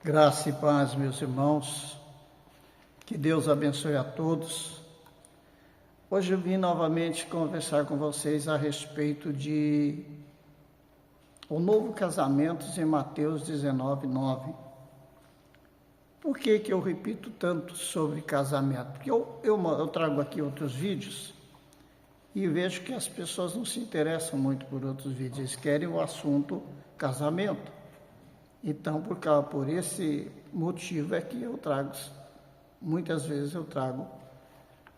Graça e paz, meus irmãos, que Deus abençoe a todos. Hoje eu vim novamente conversar com vocês a respeito de o novo casamento em Mateus 19:9. Por que eu repito tanto sobre casamento? Porque eu trago aqui outros vídeos e vejo que as pessoas não se interessam muito por outros vídeos, eles querem o assunto casamento. Então, por esse motivo é que muitas vezes eu trago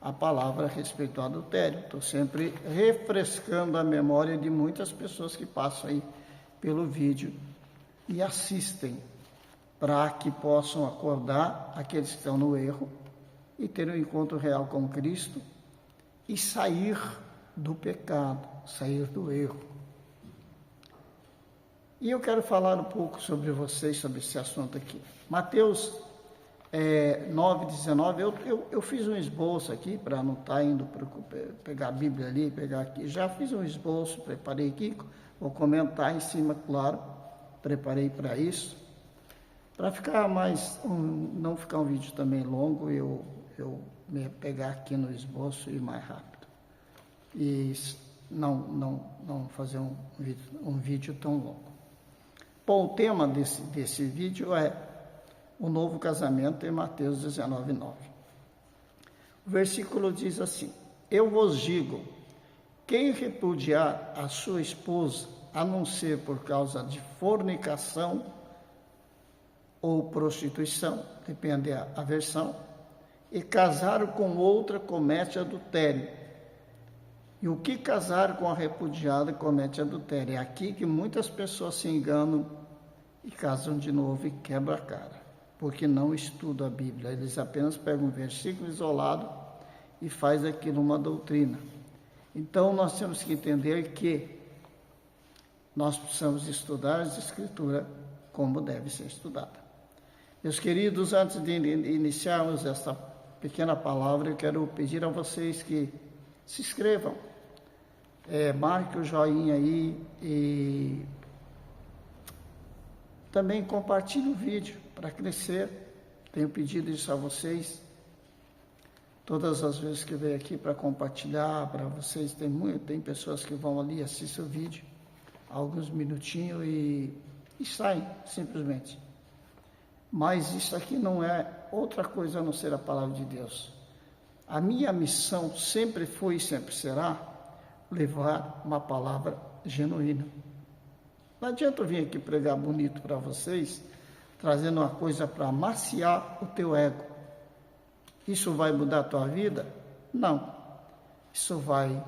a palavra a respeito do adultério. Estou sempre refrescando a memória de muitas pessoas que passam aí pelo vídeo e assistem, para que possam acordar aqueles que estão no erro e ter um encontro real com Cristo e sair do pecado, sair do erro. E eu quero falar um pouco sobre vocês, sobre esse assunto aqui. Mateus 9:19, eu fiz um esboço aqui, para não estar indo pegar a Bíblia ali, pegar aqui. Já fiz um esboço, preparei aqui, vou comentar em cima, claro, preparei para isso. Para ficar não ficar um vídeo também longo, eu me pegar aqui no esboço e ir mais rápido. E não fazer um vídeo tão longo. Bom, o tema desse vídeo é o novo casamento em Mateus 19:9. O versículo diz assim: Eu vos digo, quem repudiar a sua esposa, a não ser por causa de fornicação ou prostituição, depende da versão, e casar com outra comete adultério. E o que casar com a repudiada comete adultério. É aqui que muitas pessoas se enganam e casam de novo e quebram a cara, porque não estudam a Bíblia. Eles apenas pegam um versículo isolado e faz aquilo uma doutrina. Então nós temos que entender que nós precisamos estudar as Escrituras como deve ser estudada. Meus queridos, antes de iniciarmos esta pequena palavra, eu quero pedir a vocês que se inscrevam. Marque o joinha aí e também compartilhe o vídeo para crescer. Tenho pedido isso a vocês todas as vezes que eu venho aqui para compartilhar para vocês. Tem pessoas que vão ali, assistem o vídeo alguns minutinhos e saem simplesmente. Mas isso aqui não é outra coisa a não ser a palavra de Deus. A minha missão sempre foi e sempre será levar uma palavra genuína. Não adianta eu vir aqui pregar bonito para vocês, trazendo uma coisa para amaciar o teu ego. Isso vai mudar a tua vida? Não. Isso vai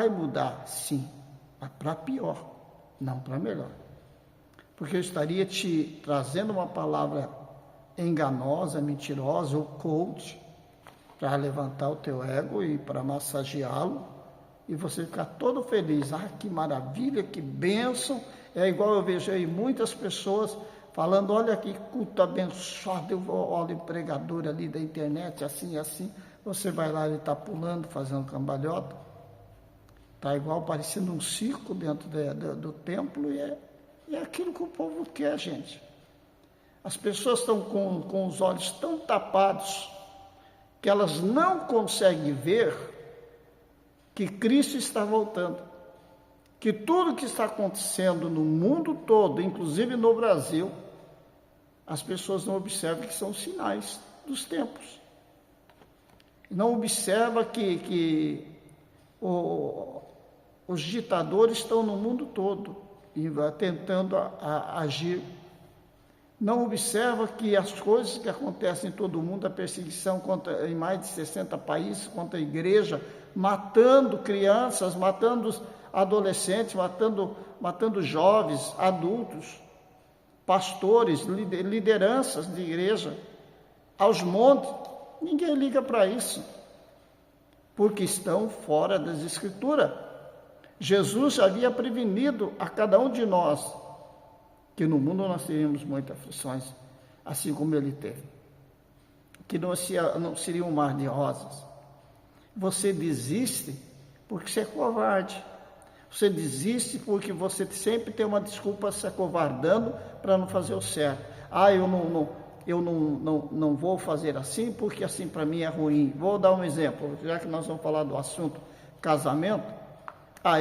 mudar, sim, mas para pior, não para melhor. Porque eu estaria te trazendo uma palavra enganosa, mentirosa ou coach, para levantar o teu ego e para massageá-lo, e você ficar todo feliz. Ah, que maravilha, que bênção. É igual eu vejo aí muitas pessoas falando, olha que culto abençoado, eu olho o pregador ali da internet, assim, assim. Você vai lá, ele está pulando, fazendo cambalhota. Está igual parecendo um circo dentro do templo, e é aquilo que o povo quer, gente. As pessoas estão com os olhos tão tapados que elas não conseguem ver que Cristo está voltando, que tudo que está acontecendo no mundo todo, inclusive no Brasil, as pessoas não observam que são sinais dos tempos. Não observam que os ditadores estão no mundo todo e tentando agir. Não observa que as coisas que acontecem em todo o mundo, a perseguição em mais de 60 países contra a igreja, matando crianças, matando adolescentes, matando jovens, adultos, pastores, lideranças de igreja, aos montes. Ninguém liga para isso, porque estão fora das Escrituras. Jesus havia prevenido a cada um de nós que no mundo nós teríamos muitas aflições, assim como ele teve, que não seria um mar de rosas. Você desiste porque você é covarde. Você desiste porque você sempre tem uma desculpa se acovardando para não fazer o certo. Eu não vou fazer assim porque assim para mim é ruim. Vou dar um exemplo, já que nós vamos falar do assunto casamento.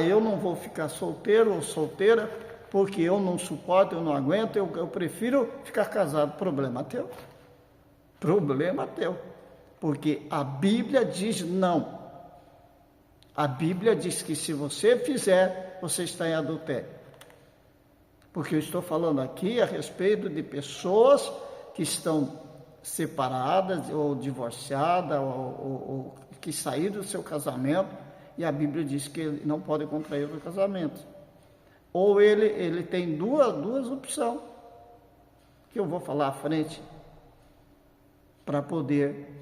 Eu não vou ficar solteiro ou solteira porque eu não suporto, eu não aguento, eu prefiro ficar casado. Problema teu. Problema teu. Porque a Bíblia diz não. A Bíblia diz que se você fizer, você está em adultério. Porque eu estou falando aqui a respeito de pessoas que estão separadas ou divorciadas ou que saíram do seu casamento e a Bíblia diz que ele não pode contrair outro casamento. Ou ele tem duas opções que eu vou falar à frente para poder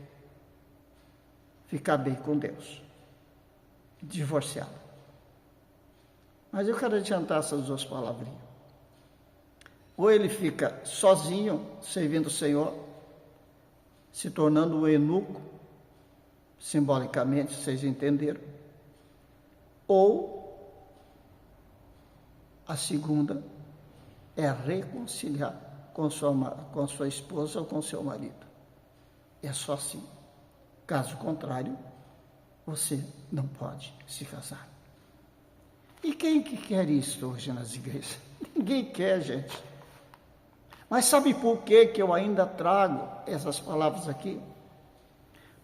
ficar bem com Deus. Divorciado. Mas eu quero adiantar essas duas palavrinhas. Ou ele fica sozinho, servindo o Senhor, se tornando um eunuco, simbolicamente, vocês entenderam. Ou a segunda é reconciliar com sua esposa ou com seu marido. É só assim. Caso contrário, você não pode se casar. E quem que quer isso hoje nas igrejas? Ninguém quer, gente. Mas sabe por que eu ainda trago essas palavras aqui?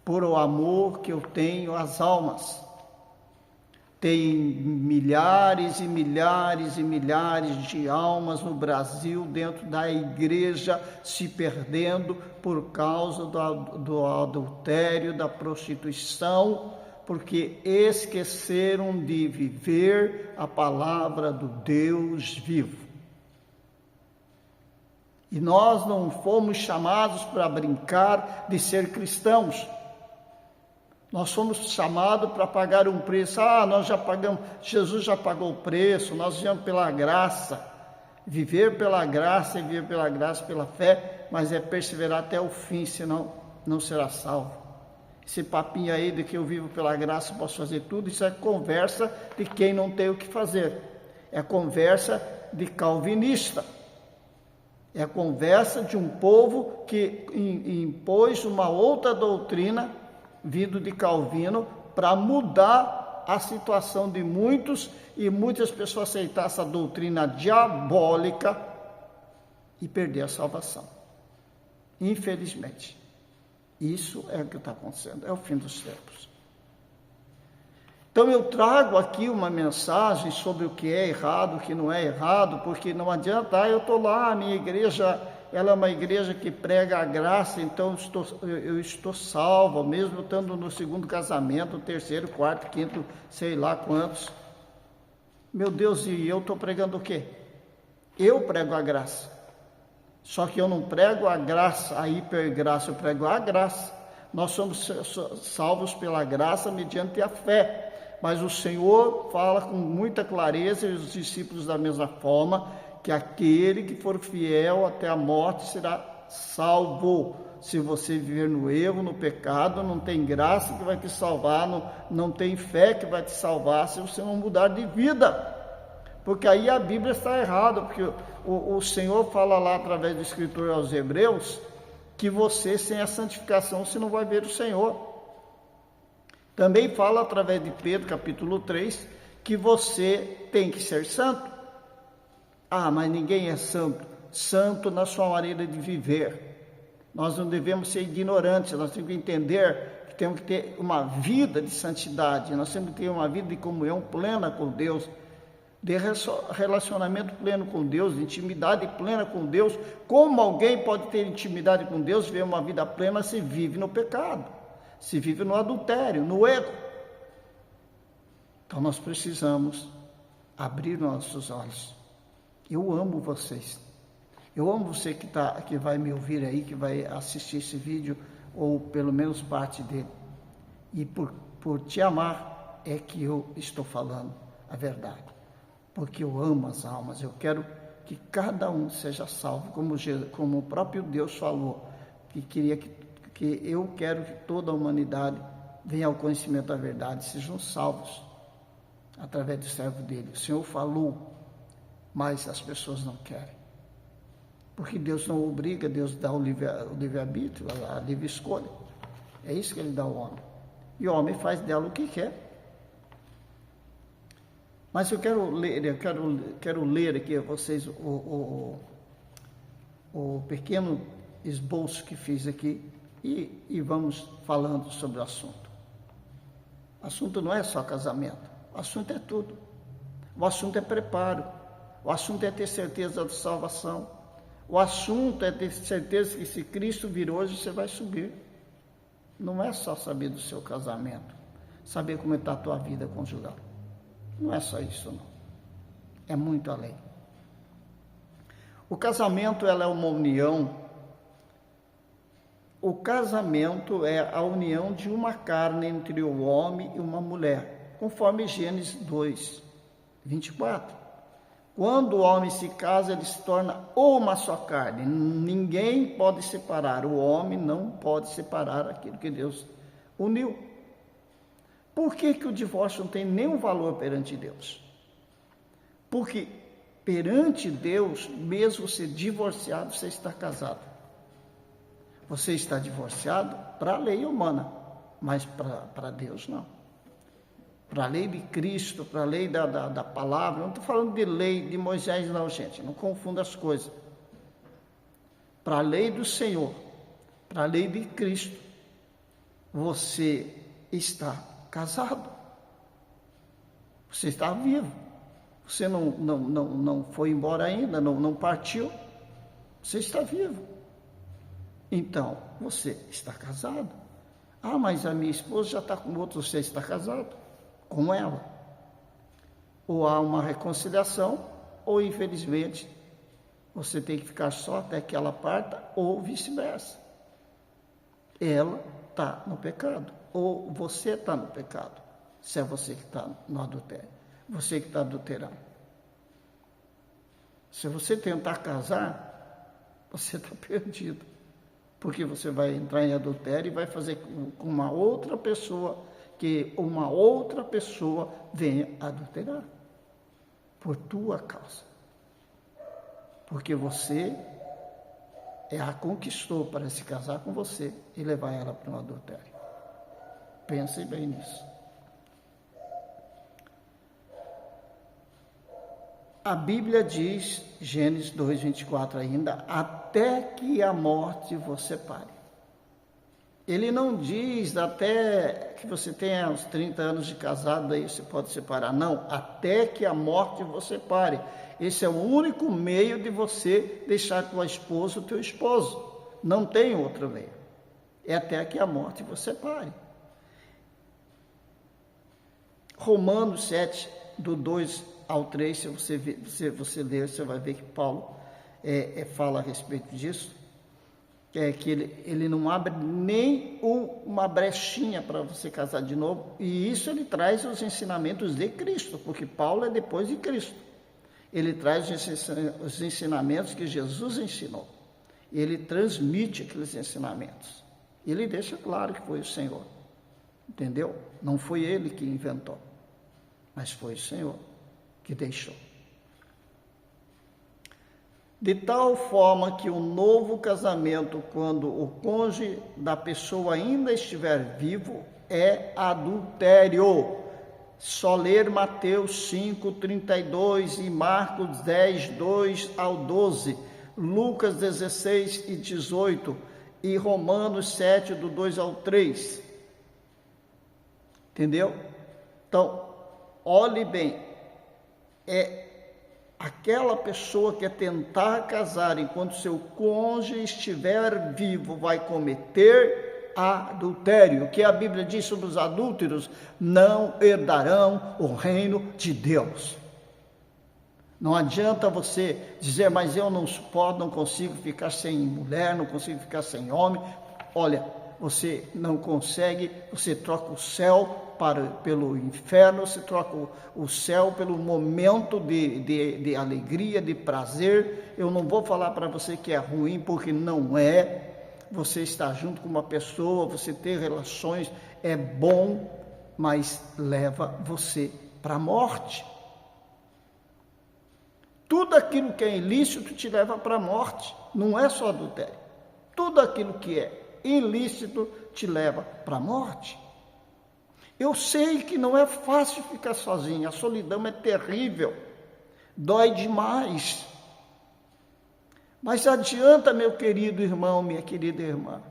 Por o amor que eu tenho às almas. Tem milhares e milhares e milhares de almas no Brasil, dentro da igreja, se perdendo por causa do adultério, da prostituição, porque esqueceram de viver a palavra do Deus vivo. E nós não fomos chamados para brincar de ser cristãos. Nós fomos chamados para pagar um preço. Nós já pagamos, Jesus já pagou o preço, nós vivemos pela graça. Viver pela graça e viver pela graça, pela fé, mas é perseverar até o fim, senão não será salvo. Esse papinho aí de que eu vivo pela graça, posso fazer tudo, isso é conversa de quem não tem o que fazer. É conversa de calvinista. É a conversa de um povo que impôs uma outra doutrina, vindo de Calvino, para mudar a situação de muitos, e muitas pessoas aceitar essa doutrina diabólica e perder a salvação. Infelizmente. Isso é o que está acontecendo, é o fim dos tempos. Então eu trago aqui uma mensagem sobre o que é errado, o que não é errado, porque não adianta, eu estou lá, a minha igreja, ela é uma igreja que prega a graça, então eu estou salvo, mesmo estando no segundo casamento, terceiro, quarto, quinto, sei lá quantos. Meu Deus, e eu estou pregando o quê? Eu prego a graça. Só que eu não prego a graça, a hipergraça, eu prego a graça. Nós somos salvos pela graça mediante a fé. Mas o Senhor fala com muita clareza, e os discípulos da mesma forma, que aquele que for fiel até a morte será salvo. Se você viver no erro, no pecado, não tem graça que vai te salvar, não tem fé que vai te salvar, se você não mudar de vida. Porque aí a Bíblia está errada, porque o Senhor fala lá através do escritor aos Hebreus, que você sem a santificação, você não vai ver o Senhor. Também fala através de Pedro, capítulo 3, que você tem que ser santo. Mas ninguém é santo. Santo na sua maneira de viver. Nós não devemos ser ignorantes, nós temos que entender que temos que ter uma vida de santidade, nós temos que ter uma vida de comunhão plena com Deus, de relacionamento pleno com Deus, de intimidade plena com Deus. Como alguém pode ter intimidade com Deus, viver uma vida plena, se vive no pecado, se vive no adultério, no erro? Então nós precisamos abrir nossos olhos. Eu amo vocês. Eu amo você que vai me ouvir aí, que vai assistir esse vídeo, ou pelo menos parte dele. E por te amar é que eu estou falando a verdade. Porque eu amo as almas, eu quero que cada um seja salvo, como o próprio Deus falou, que queria que eu quero que toda a humanidade venha ao conhecimento da verdade, sejam salvos através do servo dele. O Senhor falou, mas as pessoas não querem. Porque Deus não obriga, Deus dá o livre-arbítrio, a livre escolha. É isso que ele dá ao homem. E o homem faz dela o que quer. Mas eu quero ler aqui a vocês o pequeno esboço que fiz aqui e vamos falando sobre o assunto. O assunto não é só casamento, o assunto é tudo. O assunto é preparo, o assunto é ter certeza da salvação, o assunto é ter certeza que se Cristo vir hoje, você vai subir. Não é só saber do seu casamento, saber como está a tua vida conjugal. Não é só isso, não. É muito além. O casamento, ela é uma união. O casamento é a união de uma carne entre o homem e uma mulher, conforme Gênesis 2, 24. Quando o homem se casa, ele se torna uma só carne. Ninguém pode separar. O homem não pode separar aquilo que Deus uniu. Por que o divórcio não tem nenhum valor perante Deus? Porque perante Deus, mesmo você divorciado, você está casado. Você está divorciado para a lei humana, mas para Deus não. Para a lei de Cristo, para a lei da palavra, não estou falando de lei de Moisés não, gente, não confunda as coisas. Para a lei do Senhor, para a lei de Cristo, você está casado. Você está vivo. Você não foi embora ainda, não partiu. Você está vivo. Então, você está casado. Ah, mas a minha esposa já está com outro, você está casado com ela. Ou há uma reconciliação, ou infelizmente, você tem que ficar só até que ela parta, ou vice-versa. Ela está no pecado, ou você está no pecado, se é você que está no adultério, você que está adulterando. Se você tentar casar, você está perdido, porque você vai entrar em adultério e vai fazer com uma outra pessoa, que uma outra pessoa venha adulterar, por tua causa, porque você a conquistou para se casar com você e levar ela para um adultério. Pense bem nisso. A Bíblia diz, Gênesis 2, 24 ainda, até que a morte vos separe. Ele não diz até que você tenha uns 30 anos de casado, aí você pode separar. Não, até que a morte vos separe. Esse é o único meio de você deixar tua esposa ou teu esposo. Não tem outro meio. É até que a morte vos separe. Romanos 7, do 2 ao 3, se você ler, você vai ver que Paulo fala a respeito disso. Que ele não abre nem uma brechinha para você casar de novo, e isso ele traz os ensinamentos de Cristo, porque Paulo é depois de Cristo. Ele traz os ensinamentos que Jesus ensinou, ele transmite aqueles ensinamentos, ele deixa claro que foi o Senhor, entendeu? Não foi ele que inventou, mas foi o Senhor que deixou. De tal forma que o novo casamento, quando o cônjuge da pessoa ainda estiver vivo, é adultério. Só ler Mateus 5, 32 e Marcos 10, 2 ao 12, Lucas 16 e 18 e Romanos 7, do 2 ao 3. Entendeu? Então, olhe bem, aquela pessoa que tentar casar enquanto seu cônjuge estiver vivo vai cometer adultério. O que a Bíblia diz sobre os adúlteros? Não herdarão o reino de Deus. Não adianta você dizer, mas eu não suporto, não consigo ficar sem mulher, não consigo ficar sem homem. Olha, você não consegue, você troca o céu pelo inferno, você troca o céu pelo momento de alegria, de prazer. Eu não vou falar para você que é ruim, porque não é. Você estar junto com uma pessoa, você ter relações, é bom, mas leva você para a morte. Tudo aquilo que é ilícito te leva para a morte. não é só adultério. Tudo aquilo que é ilícito te leva para a morte. Eu sei que não é fácil ficar sozinho, a solidão é terrível, dói demais. Mas adianta, meu querido irmão, minha querida irmã,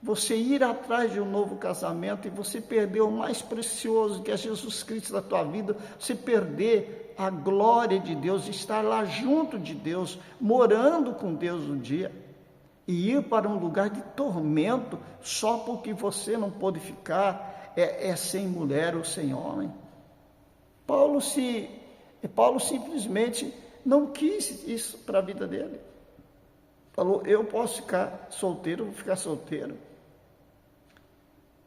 você ir atrás de um novo casamento e você perder o mais precioso, que é Jesus Cristo da tua vida, você perder a glória de Deus, estar lá junto de Deus, morando com Deus um dia, e ir para um lugar de tormento só porque você não pôde ficar sem mulher ou sem homem. Paulo simplesmente não quis isso para a vida dele. Falou, eu posso ficar solteiro, vou ficar solteiro.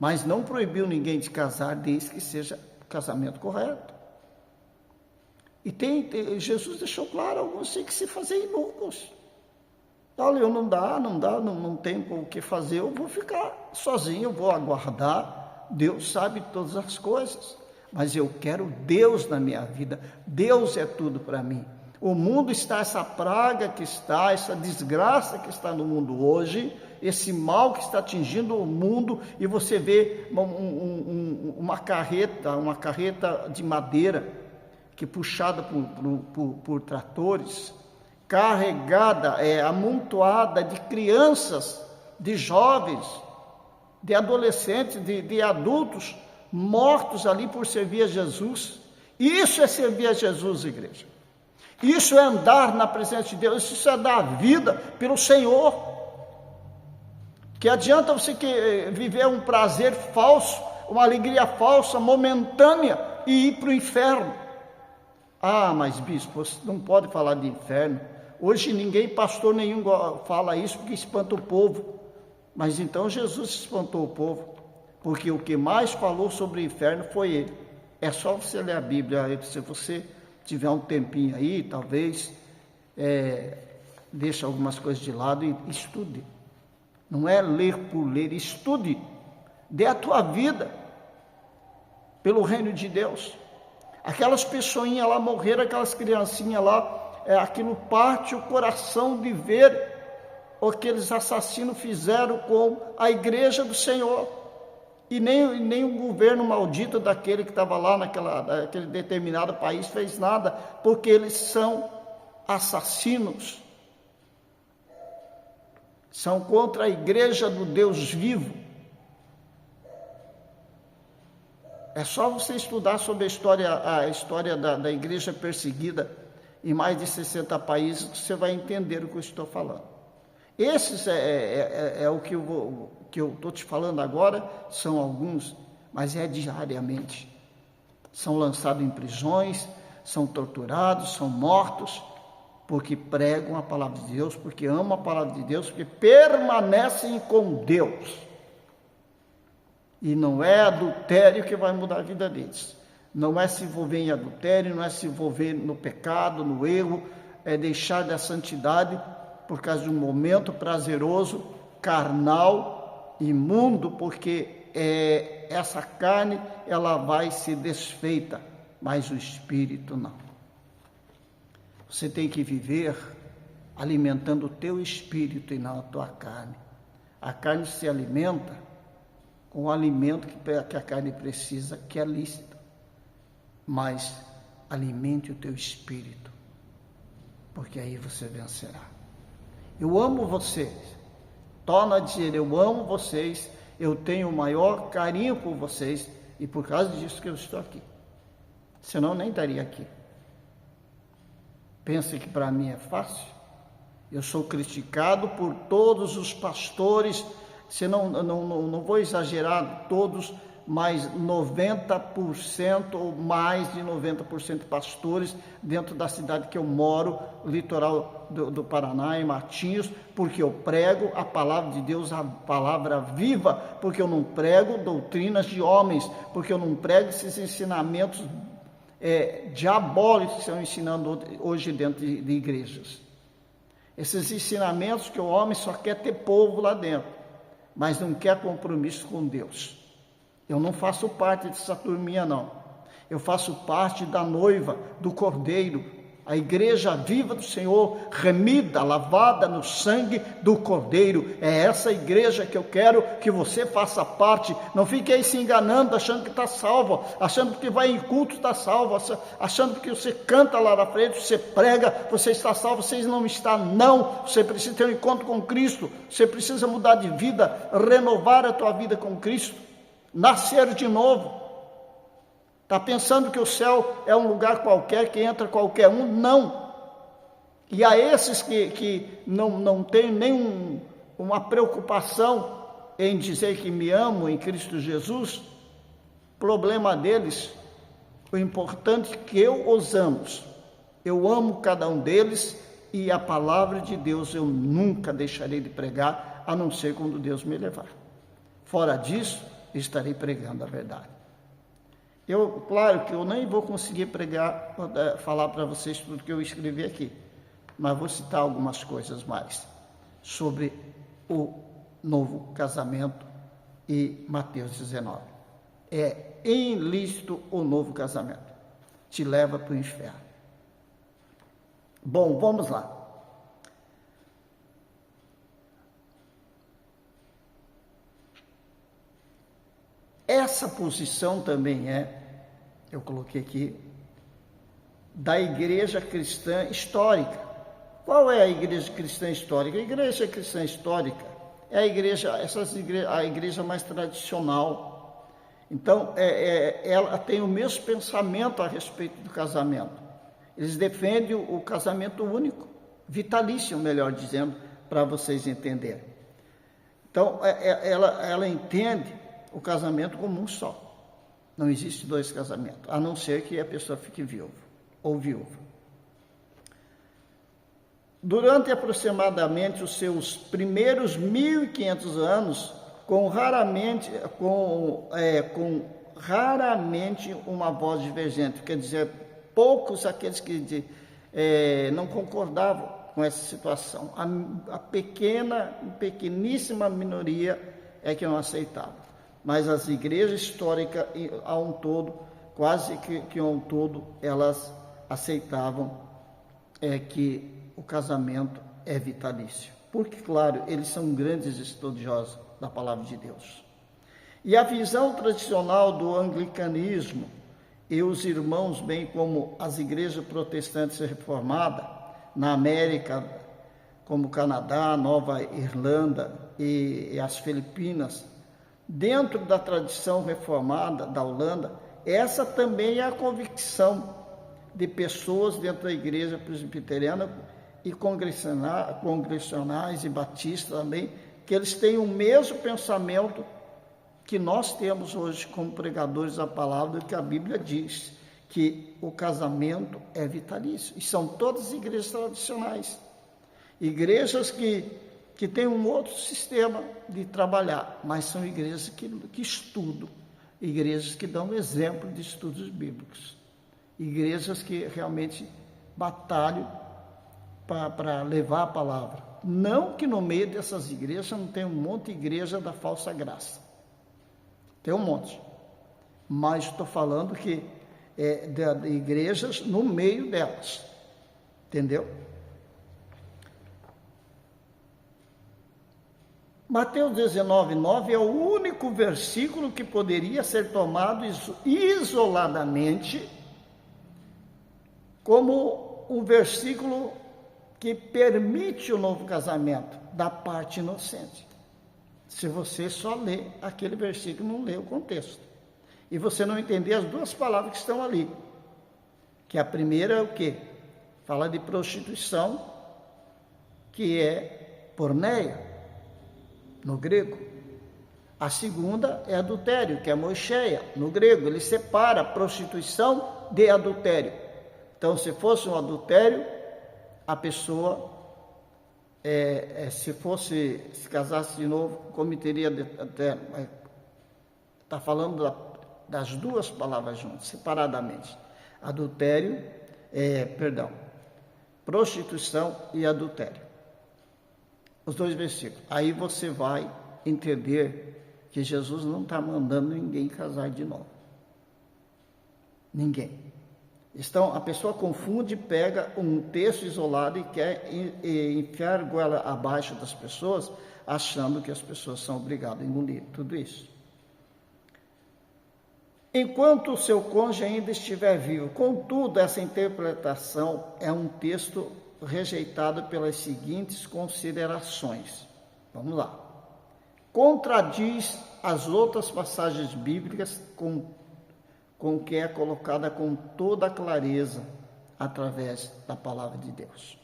Mas não proibiu ninguém de casar, desde que seja o casamento correto. E Jesus deixou claro, alguns têm que se fazer eunucos. Olha, eu não tenho o que fazer, eu vou ficar sozinho, eu vou aguardar. Deus sabe todas as coisas, mas eu quero Deus na minha vida. Deus é tudo para mim. O mundo está, essa praga que está, essa desgraça que está no mundo hoje, esse mal que está atingindo o mundo, e você vê uma carreta de madeira, que puxada por tratores, carregada, amontoada de crianças, de jovens, de adolescentes, de adultos, mortos ali por servir a Jesus. Isso é servir a Jesus, igreja. Isso é andar na presença de Deus, isso é dar vida pelo Senhor. Que adianta você viver um prazer falso, uma alegria falsa, momentânea, e ir para o inferno. Ah, mas bispo, você não pode falar de inferno. Hoje pastor nenhum fala isso porque espanta o povo. Mas então Jesus espantou o povo, porque o que mais falou sobre o inferno foi ele. É só você ler a Bíblia, se você tiver um tempinho aí, talvez, deixe algumas coisas de lado e estude. Não é ler por ler, estude. Dê a tua vida pelo reino de Deus. Aquelas pessoinhas lá morreram, aquelas criancinhas lá, aquilo parte o coração de ver o que aqueles assassinos fizeram com a igreja do Senhor. E nem o governo maldito daquele que estava lá naquele determinado país fez nada, porque eles são assassinos. São contra a igreja do Deus vivo. É só você estudar sobre a história da igreja perseguida em mais de 60 países, que você vai entender o que eu estou falando. Esses é o que eu estou te falando agora, são alguns, mas é diariamente. São lançados em prisões, são torturados, são mortos, porque pregam a palavra de Deus, porque amam a palavra de Deus, porque permanecem com Deus. E não é adultério que vai mudar a vida deles. Não é se envolver em adultério, não é se envolver no pecado, no erro, é deixar da santidade por causa de um momento prazeroso, carnal, imundo, porque essa carne, ela vai ser desfeita, mas o espírito não. Você tem que viver alimentando o teu espírito e não a tua carne. A carne se alimenta com o alimento que a carne precisa, que é lícito, mas alimente o teu espírito, porque aí você vencerá. Eu amo vocês, torno a dizer, eu amo vocês, eu tenho o maior carinho por vocês, e por causa disso que eu estou aqui, senão nem estaria aqui. Pensa que para mim é fácil? Eu sou criticado por todos os pastores, não vou exagerar todos, mas 90% ou mais de 90% de pastores dentro da cidade que eu moro, litoral do Paraná, em Matinhos, porque eu prego a palavra de Deus, a palavra viva, porque eu não prego doutrinas de homens, porque eu não prego esses ensinamentos diabólicos que estão ensinando hoje dentro de igrejas. Esses ensinamentos que o homem só quer ter povo lá dentro, mas não quer compromisso com Deus. Eu não faço parte dessa turminha, não. Eu faço parte da noiva, do cordeiro, a igreja viva do Senhor, remida, lavada no sangue do Cordeiro. É essa igreja que eu quero que você faça parte. Não fique aí se enganando, achando que está salvo, achando que vai em culto está salvo, achando que você canta lá na frente, você prega, você está salvo. Você não está, não. Você precisa ter um encontro com Cristo, você precisa mudar de vida, renovar a tua vida com Cristo, nascer de novo. Está pensando que o céu é um lugar qualquer, que entra qualquer um? Não. E a esses que não têm uma preocupação em dizer que me amam em Cristo Jesus, problema deles. O importante é que eu os amo. Eu amo cada um deles e a palavra de Deus eu nunca deixarei de pregar, a não ser quando Deus me levar. Fora disso, estarei pregando a verdade. Claro que eu nem vou conseguir pregar, falar para vocês tudo que eu escrevi aqui, mas vou citar algumas coisas mais sobre o novo casamento e Mateus 19. É ilícito o novo casamento, te leva para o inferno. Bom, vamos lá. Essa posição também eu coloquei aqui, da igreja cristã histórica. Qual é a igreja cristã histórica? A igreja cristã histórica é a igreja mais tradicional. Então, ela tem o mesmo pensamento a respeito do casamento. Eles defendem o casamento único, vitalício, melhor dizendo, para vocês entenderem. Então, ela entende o casamento como um só. Não existe dois casamentos, a não ser que a pessoa fique viúva ou viúva. Durante aproximadamente os seus primeiros 1.500 anos, com raramente uma voz divergente, quer dizer, poucos aqueles que não concordavam com essa situação. A pequeníssima minoria é que não aceitava. Mas as igrejas históricas, a um todo, quase que a um todo, elas aceitavam que o casamento é vitalício. Porque, claro, eles são grandes estudiosos da palavra de Deus. E a visão tradicional do anglicanismo e os irmãos, bem como as igrejas protestantes reformadas, na América, como Canadá, Nova Irlanda e as Filipinas, dentro da tradição reformada da Holanda, essa também é a convicção de pessoas dentro da igreja presbiteriana e congregacionais e batistas também, que eles têm o mesmo pensamento que nós temos hoje como pregadores da palavra, que a Bíblia diz que o casamento é vitalício. E são todas igrejas tradicionais, igrejas que têm um outro sistema de trabalhar, mas são igrejas que estudam, igrejas que dão exemplo de estudos bíblicos, igrejas que realmente batalham para levar a palavra. Não que no meio dessas igrejas não tem um monte de igreja da falsa graça, tem um monte, mas estou falando que de igrejas no meio delas, entendeu? Mateus 19:9 é o único versículo que poderia ser tomado isoladamente como um versículo que permite o novo casamento da parte inocente. Se você só lê aquele versículo, não lê o contexto, e você não entender as duas palavras que estão ali, que a primeira é o quê? Fala de prostituição, que é porneia, no grego. A segunda é adultério, que é moicheia, no grego. Ele separa prostituição de adultério. Então, se fosse um adultério, a pessoa, se casasse de novo, cometeria adultério. Está falando das duas palavras juntas, separadamente. Adultério, prostituição e adultério. Os dois versículos. Aí você vai entender que Jesus não está mandando ninguém casar de novo. Ninguém. Então, a pessoa confunde, pega um texto isolado e quer enfiar goela abaixo das pessoas, achando que as pessoas são obrigadas a engolir tudo isso. Enquanto o seu cônjuge ainda estiver vivo. Contudo, essa interpretação é um texto rejeitado pelas seguintes considerações. Vamos lá. Contradiz as outras passagens bíblicas com que é colocada com toda a clareza através da palavra de Deus.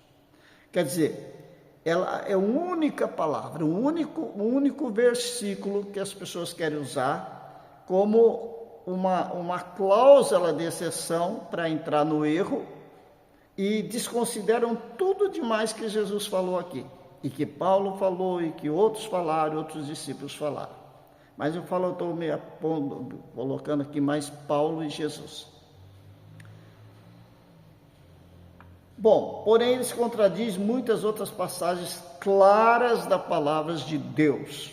Quer dizer, ela é a única palavra, o único versículo que as pessoas querem usar como uma cláusula de exceção para entrar no erro e desconsideram tudo demais que Jesus falou aqui, e que Paulo falou, e que outros falaram, outros discípulos falaram. Mas eu estou me colocando aqui mais Paulo e Jesus. Bom, porém eles contradizem muitas outras passagens claras da palavra de Deus.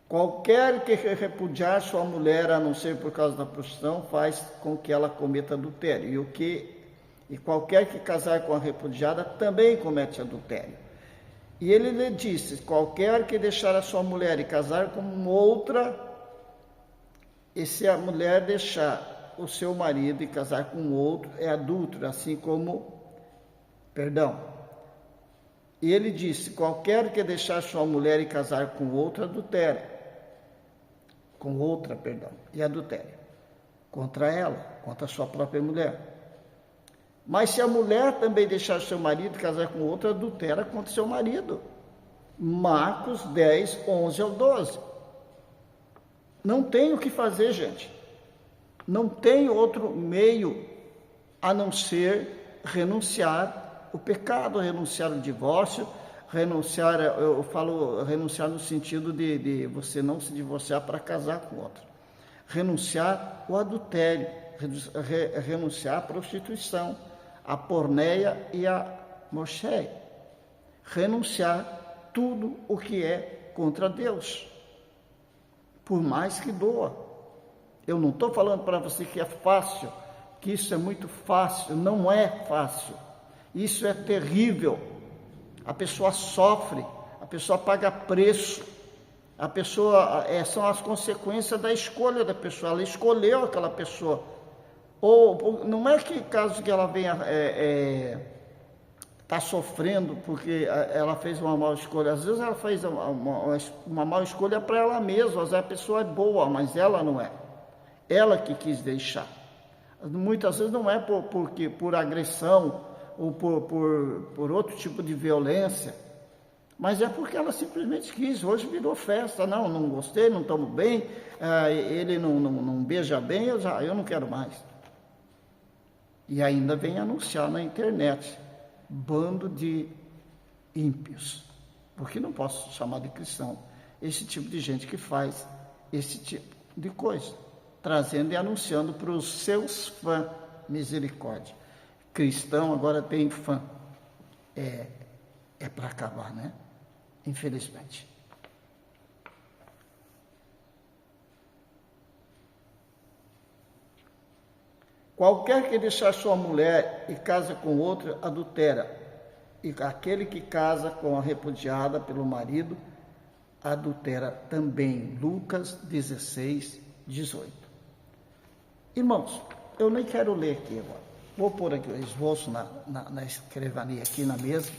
Qualquer que repudiar sua mulher, a não ser por causa da prostituição, faz com que ela cometa adultério. E qualquer que casar com a repudiada também comete adultério. E ele lhe disse, qualquer que deixar a sua mulher e casar com outra, e se a mulher deixar o seu marido e casar com outro, é adúltero, assim como, E ele disse, qualquer que deixar sua mulher e casar com outra, e adultério, contra ela, contra a sua própria mulher. Mas se a mulher também deixar seu marido e casar com outra, adultera contra seu marido. Marcos 10, 11 ao 12. Não tem o que fazer, gente. Não tem outro meio a não ser renunciar o pecado, renunciar o divórcio, renunciar no sentido de você não se divorciar para casar com outra. Renunciar o adultério, renunciar a prostituição, a porneia e a morcheia. Renunciar tudo o que é contra Deus, por mais que doa. Eu não estou falando para você que é fácil, que isso é muito fácil, não é fácil. Isso é terrível. A pessoa sofre, a pessoa paga preço, a pessoa, são as consequências da escolha da pessoa, ela escolheu aquela pessoa. Ou não é que caso que ela venha tá sofrendo porque ela fez uma má escolha, às vezes ela fez uma má escolha para ela mesma, às vezes a pessoa é boa, mas ela não é, ela que quis deixar. Muitas vezes não é por agressão ou por outro tipo de violência, mas é porque ela simplesmente quis. Hoje virou festa, não gostei, não tomo bem, ele não beija bem, eu não quero mais. E ainda vem anunciar na internet, bando de ímpios, porque não posso chamar de cristão esse tipo de gente que faz esse tipo de coisa, trazendo e anunciando para os seus fãs, misericórdia. Cristão agora tem fã, é para acabar, né? Infelizmente. Qualquer que deixar sua mulher e casa com outra, adultera. E aquele que casa com a repudiada pelo marido, adultera também. Lucas 16, 18. Irmãos, eu nem quero ler aqui agora. Vou pôr aqui o esboço na escrivania aqui na mesa.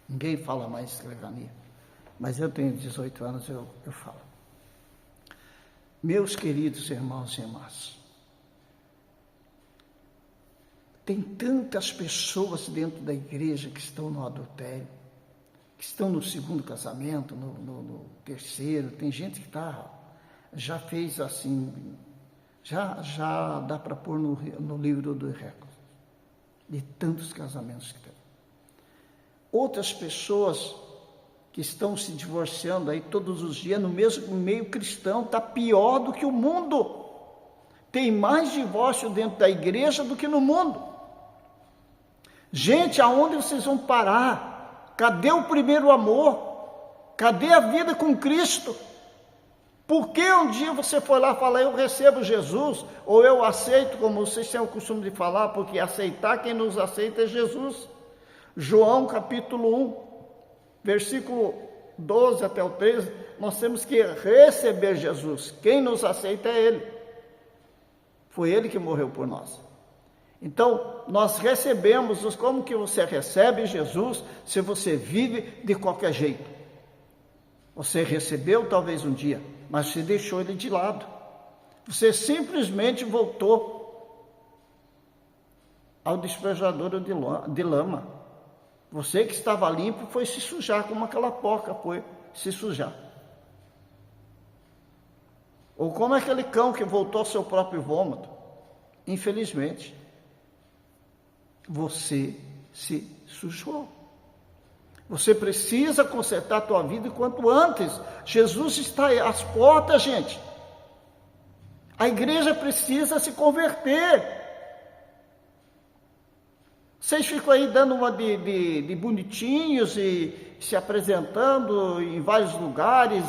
Ninguém fala mais escrivania. Mas eu tenho 18 anos, eu falo. Meus queridos irmãos e irmãs, tem tantas pessoas dentro da igreja que estão no adultério, que estão no segundo casamento, no terceiro. Tem gente que já fez assim, já dá para pôr no livro do recorde, de tantos casamentos que tem. Outras pessoas que estão se divorciando aí todos os dias, no mesmo meio cristão, está pior do que o mundo. Tem mais divórcio dentro da igreja do que no mundo. Gente, aonde vocês vão parar? Cadê o primeiro amor? Cadê a vida com Cristo? Porque um dia você foi lá falar, eu recebo Jesus, ou eu aceito, como vocês têm o costume de falar, porque aceitar quem nos aceita é Jesus. João capítulo 1, versículo 12 até o 13, nós temos que receber Jesus. Quem nos aceita é Ele. Foi Ele que morreu por nós. Então, nós recebemos, como que você recebe Jesus se você vive de qualquer jeito? Você recebeu talvez um dia, mas você deixou Ele de lado. Você simplesmente voltou ao despejadouro de lama. Você que estava limpo foi se sujar, como aquela porca foi se sujar. Ou como aquele cão que voltou ao seu próprio vômito. Infelizmente, você se sujou. Você precisa consertar a tua vida quanto antes. Jesus está às portas, gente. A igreja precisa se converter. Vocês ficam aí dando uma de bonitinhos e se apresentando em vários lugares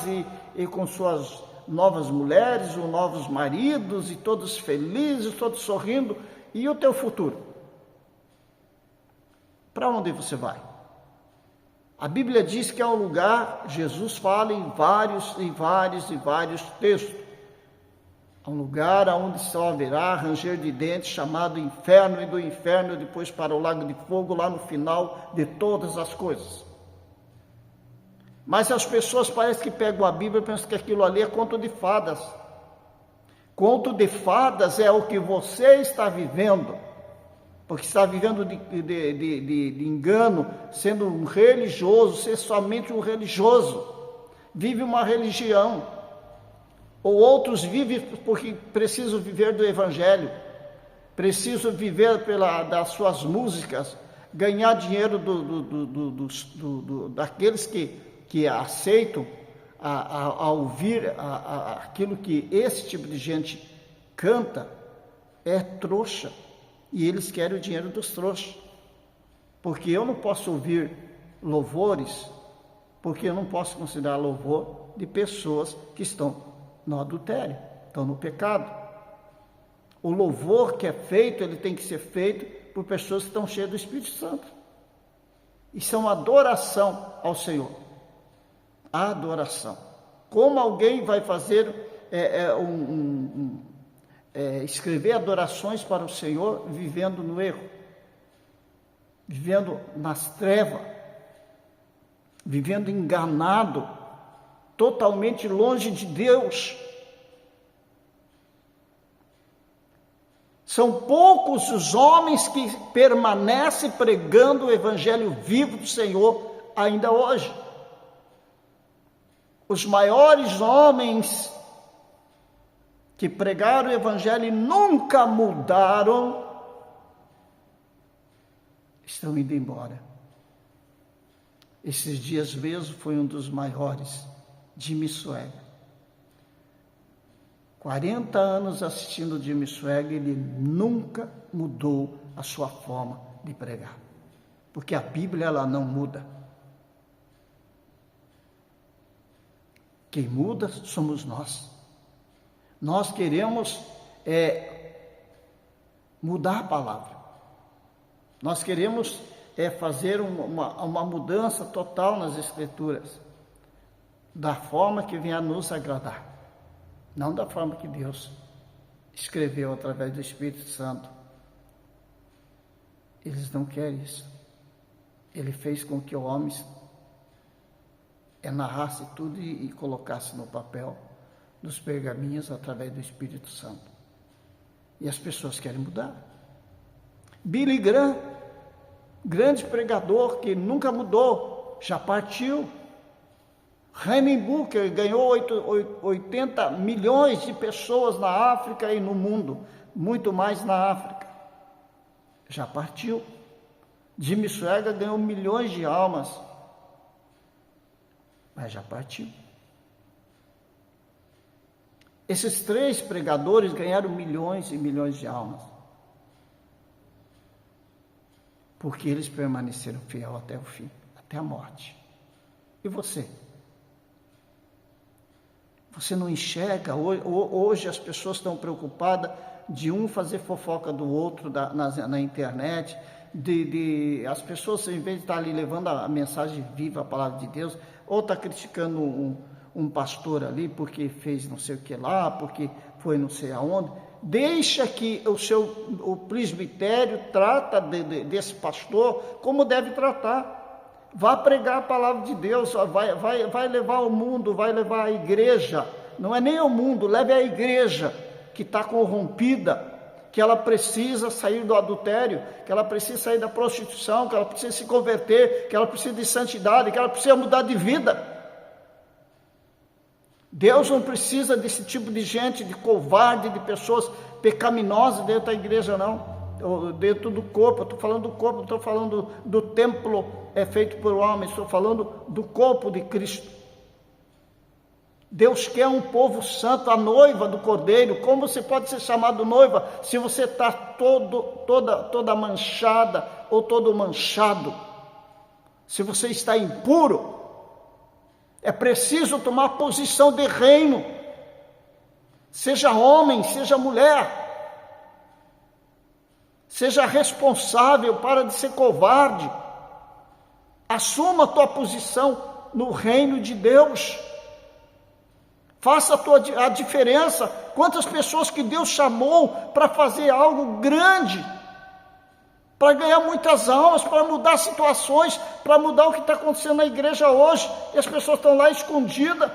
e com suas novas mulheres ou novos maridos e todos felizes, todos sorrindo. E o teu futuro? Para onde você vai? A Bíblia diz que é um lugar, Jesus fala em vários textos, é um lugar onde só haverá ranger de dentes, chamado inferno, e do inferno depois para o lago de fogo, lá no final de todas as coisas. Mas as pessoas parecem que pegam a Bíblia e pensam que aquilo ali é conto de fadas. Conto de fadas é o que você está vivendo, porque está vivendo de engano, sendo um religioso, ser somente um religioso, vive uma religião, ou outros vivem porque precisam viver do Evangelho, precisam viver das suas músicas, ganhar dinheiro daqueles que aceitam a ouvir aquilo que esse tipo de gente canta, é trouxa. E eles querem o dinheiro dos trouxas. Porque eu não posso ouvir louvores, porque eu não posso considerar louvor de pessoas que estão no adultério, estão no pecado. O louvor que é feito, ele tem que ser feito por pessoas que estão cheias do Espírito Santo. Isso é uma adoração ao Senhor. Adoração. Como alguém vai fazer escrever adorações para o Senhor vivendo no erro, vivendo nas trevas, vivendo enganado, totalmente longe de Deus? São poucos os homens que permanecem pregando o Evangelho vivo do Senhor ainda hoje. Os maiores homens que pregaram o Evangelho e nunca mudaram, estão indo embora. Esses dias mesmo foi um dos maiores, Jimmy Swaggart. 40 anos assistindo Jimmy Swaggart, ele nunca mudou a sua forma de pregar. Porque a Bíblia, ela não muda. Quem muda somos nós. Nós queremos mudar a palavra. Nós queremos fazer uma mudança total nas Escrituras, da forma que venha a nos agradar, não da forma que Deus escreveu através do Espírito Santo. Eles não querem isso. Ele fez com que o homem narrasse tudo e colocasse no papel, nos pergaminhos, através do Espírito Santo. E as pessoas querem mudar. Billy Graham, grande pregador que nunca mudou, já partiu. Raymond Bucher ganhou 80 milhões de pessoas na África e no mundo, muito mais na África. Já partiu. Jimmy Swaggart ganhou milhões de almas, mas já partiu. Esses 3 pregadores ganharam milhões e milhões de almas, porque eles permaneceram fiel até o fim, até a morte. E você? Você não enxerga? Hoje as pessoas estão preocupadas de um fazer fofoca do outro na internet, as pessoas, em vez de estar ali levando a mensagem viva, a palavra de Deus, ou está criticando um pastor ali porque fez não sei o que lá, porque foi não sei aonde. Deixa que o presbitério trata desse pastor como deve tratar. Vá pregar a palavra de Deus, vai levar o mundo, vai levar a igreja. Não é nem o mundo, leve a igreja que está corrompida, que ela precisa sair do adultério, que ela precisa sair da prostituição, que ela precisa se converter, que ela precisa de santidade, que ela precisa mudar de vida. Deus não precisa desse tipo de gente, de covarde, de pessoas pecaminosas dentro da igreja, não. Dentro do corpo, eu estou falando do corpo, não estou falando do templo feito por homens, estou falando do corpo de Cristo. Deus quer um povo santo, a noiva do Cordeiro. Como você pode ser chamado noiva se você está toda manchada ou todo manchado? Se você está impuro, é preciso tomar posição de reino. Seja homem, seja mulher. Seja responsável, para de ser covarde. Assuma a tua posição no reino de Deus. Faça a diferença. Quantas pessoas que Deus chamou para fazer algo grande, para ganhar muitas almas, para mudar situações, para mudar o que está acontecendo na igreja hoje, e as pessoas estão lá escondidas,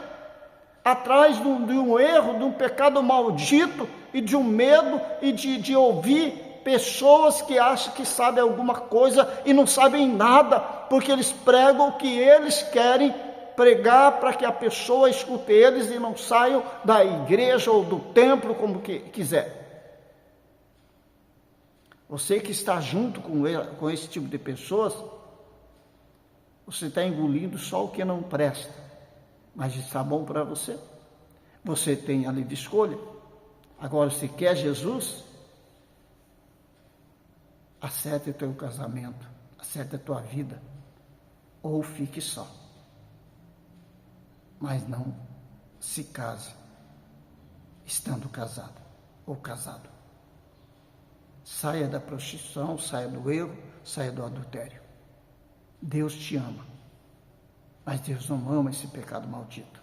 atrás de um erro, de um pecado maldito, e de um medo, e de ouvir pessoas que acham que sabem alguma coisa e não sabem nada, porque eles pregam o que eles querem pregar para que a pessoa escute eles e não saiam da igreja ou do templo, como que quiser. Você que está junto com esse tipo de pessoas, você está engolindo só o que não presta, mas está bom para você. Você tem a livre escolha. Agora, se quer Jesus, acerte o teu casamento, acerte a tua vida, ou fique só. Mas não se case estando casado ou casado. Saia da prostituição, saia do erro, saia do adultério. Deus te ama, mas Deus não ama esse pecado maldito.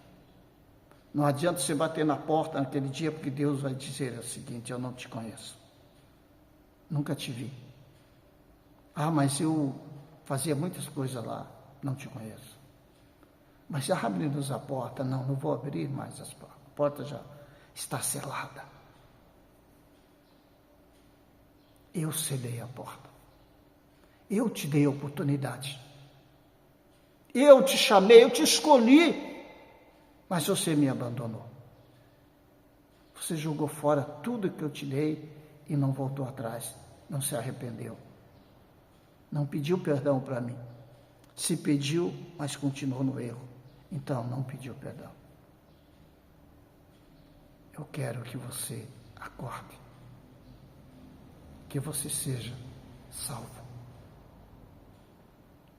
Não adianta você bater na porta naquele dia, porque Deus vai dizer o seguinte: eu não te conheço, nunca te vi. Ah, mas eu fazia muitas coisas lá, não te conheço. Mas já abre-nos a porta. Não vou abrir mais as portas. A porta já está selada. Eu selei a porta. Eu te dei a oportunidade. Eu te chamei, eu te escolhi. Mas você me abandonou. Você jogou fora tudo que eu te dei e não voltou atrás. Não se arrependeu. Não pediu perdão para mim. Se pediu, mas continuou no erro. Então, não pediu perdão. Eu quero que você acorde. Que você seja salvo.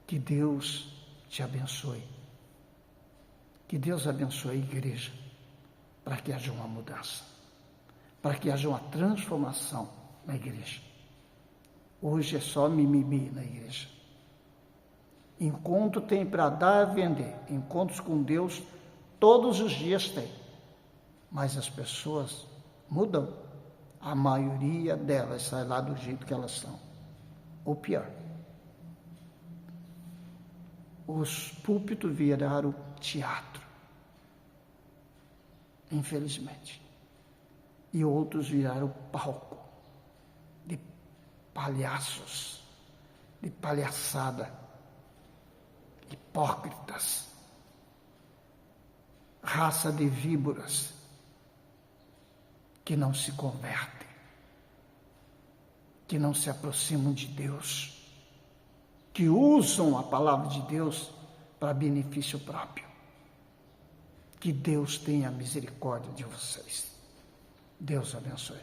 Que Deus te abençoe. Que Deus abençoe a igreja. Para que haja uma mudança. Para que haja uma transformação na igreja. Hoje é só mimimi na igreja. Encontro tem para dar e vender. Encontros com Deus todos os dias tem. Mas as pessoas mudam. A maioria delas sai lá do jeito que elas são. Ou pior. Os púlpitos viraram teatro. Infelizmente. E outros viraram palco. De palhaços. De palhaçada. Hipócritas, raça de víboras, que não se convertem, que não se aproximam de Deus, que usam a palavra de Deus para benefício próprio. Que Deus tenha misericórdia de vocês. Deus abençoe.